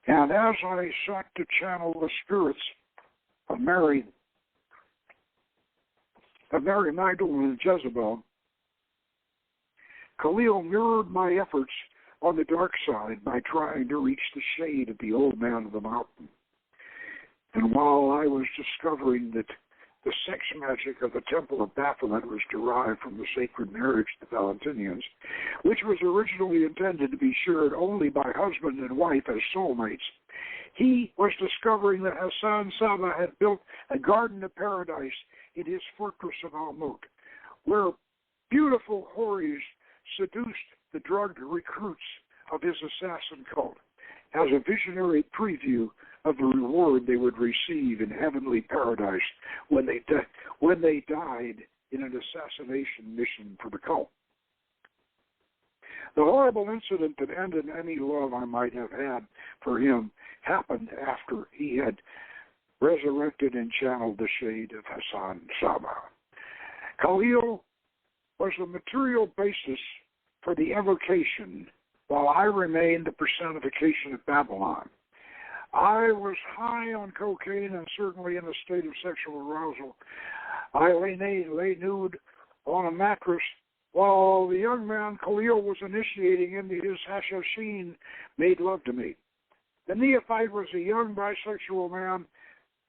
And as I sought to channel the spirits of Mary Magdalene and Jezebel, Khalil mirrored my efforts on the dark side by trying to reach the shade of the old man of the mountain. And while I was discovering that the sex magic of the Temple of Baphomet was derived from the sacred marriage of the Valentinians, which was originally intended to be shared only by husband and wife as soulmates, he was discovering that Hassan Saba had built a garden of paradise in his fortress of Almut, where beautiful houris seduced the drugged recruits of his assassin cult as a visionary preview of the reward they would receive in heavenly paradise when they died in an assassination mission for the cult. The horrible incident that ended any love I might have had for him happened after he had resurrected and channeled the shade of Hassan Saba. Khalil was the material basis for the evocation, while I remained the personification of Babylon. I was high on cocaine and certainly in a state of sexual arousal. I lay nude on a mattress while the young man Khalil was initiating into his Hashashin made love to me. The neophyte was a young bisexual man,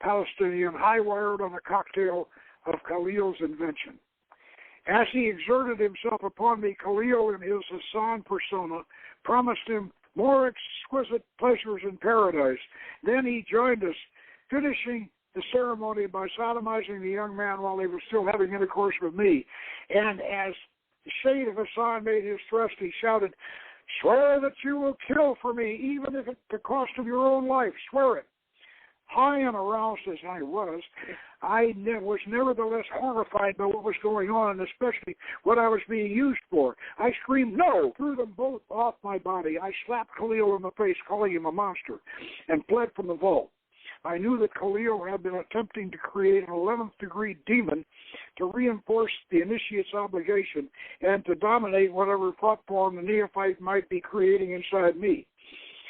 Palestinian, high-wired on a cocktail of Khalil's invention. As he exerted himself upon me, Khalil, in his Hassan persona, promised him more exquisite pleasures in paradise. Then he joined us, finishing the ceremony by sodomizing the young man while he was still having intercourse with me. And as the shade of Hassan made his thrust, he shouted, "Swear that you will kill for me, even if at the cost of your own life. Swear it." High and aroused as I was nevertheless horrified by what was going on, and especially what I was being used for. I screamed, "No!" threw them both off my body. I slapped Khalil in the face, calling him a monster, and fled from the vault. I knew that Khalil had been attempting to create an 11th degree demon to reinforce the initiate's obligation and to dominate whatever thought form the neophyte might be creating inside me.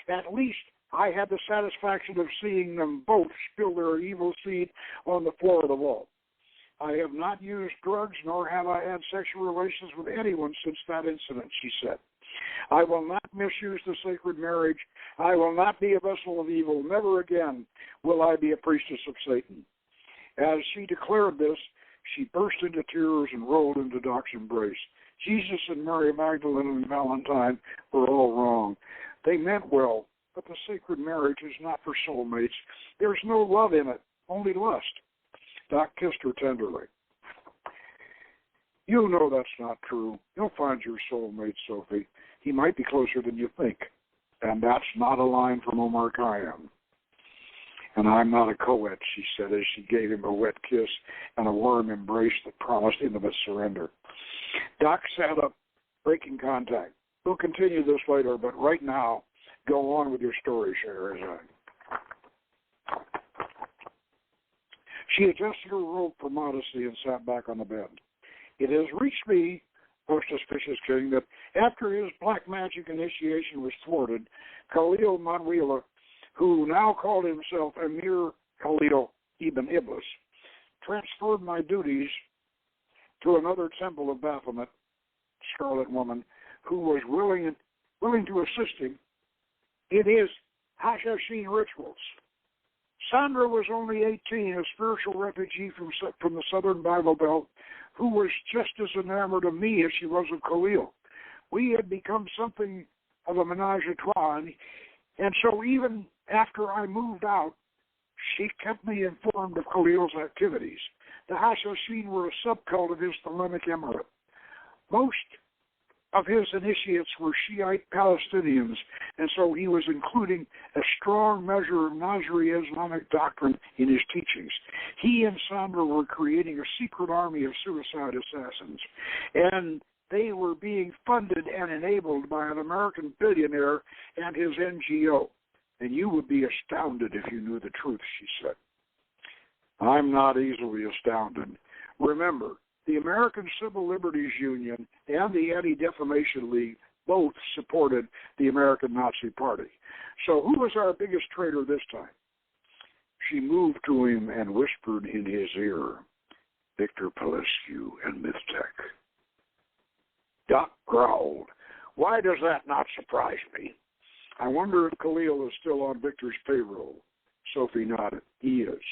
At least I had the satisfaction of seeing them both spill their evil seed on the floor of the vault. I have not used drugs, nor have I had sexual relations with anyone since that incident, she said. I will not misuse the sacred marriage. I will not be a vessel of evil. Never again will I be a priestess of Satan. As she declared this, she burst into tears and rolled into Doc's embrace. Jesus and Mary Magdalene and Valentine were all wrong. They meant well, but the sacred marriage is not for soulmates. There's no love in it, only lust. Doc kissed her tenderly. You know that's not true. You'll find your soulmate, Sophie. He might be closer than you think. And that's not a line from Omar Khayyam. And I'm not a co-ed, she said as she gave him a wet kiss and a warm embrace that promised intimate surrender. Doc sat up, breaking contact. We'll continue this later, but right now, go on with your story, Scheherazade. She adjusted her robe for modesty and sat back on the bed. It has reached me, most auspicious king, that after his black magic initiation was thwarted, Khalil Manuela, who now called himself Emir Khalil Ibn Iblis, transferred my duties to another temple of Baphomet, Scarlet Woman, who was willing to assist him in his Hashashin rituals. Sandra was only 18, a spiritual refugee from the southern Bible Belt, who was just as enamored of me as she was of Khalil. We had become something of a menage a trois, and so even after I moved out, she kept me informed of Khalil's activities. The Hashashin were a subcult of his Thelemic Emirate. Most of his initiates were Shiite Palestinians, and so he was including a strong measure of Naziri Islamic doctrine in his teachings. He and Sandra were creating a secret army of suicide assassins, and they were being funded and enabled by an American billionaire and his NGO. And you would be astounded if you knew the truth, she said. I'm not easily astounded. Remember, the American Civil Liberties Union and the Anti-Defamation League both supported the American Nazi Party. So who was our biggest traitor this time? She moved to him and whispered in his ear, Victor Pelescu and Mythtech. Doc growled, why does that not surprise me? I wonder if Khalil is still on Victor's payroll. Sophie nodded. He is.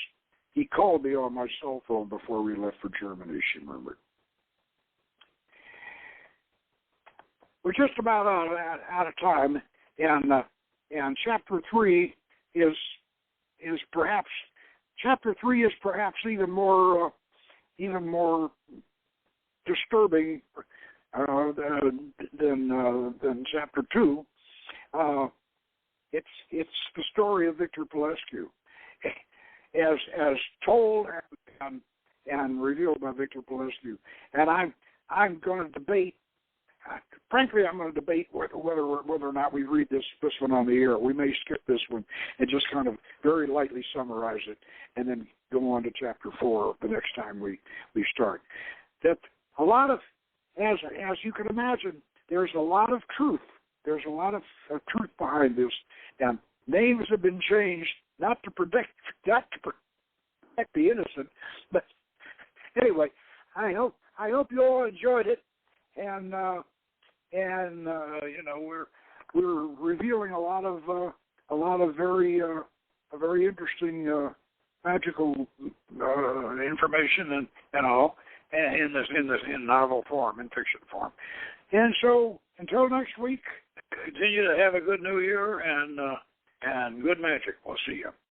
He called me on my cell phone before we left for Germany, she murmured. We're just about out of time, and chapter 3 is perhaps even more disturbing than chapter 2. It's the story of Victor Pelescu, as told and revealed by Victor Pelescu. And I'm going to debate. Frankly, I'm going to debate whether or not we read this one on the air. We may skip this one and just kind of very lightly summarize it, and then go on to chapter 4 the next time we start. That a lot of, as you can imagine, there's a lot of truth. There's a lot of truth behind this, and names have been changed not to protect the innocent. But anyway, I hope you all enjoyed it, and you know, we're revealing a lot of very interesting magical information and all in novel form, in fiction form. And so until next week, continue to have a good new year and good magic. We'll see you.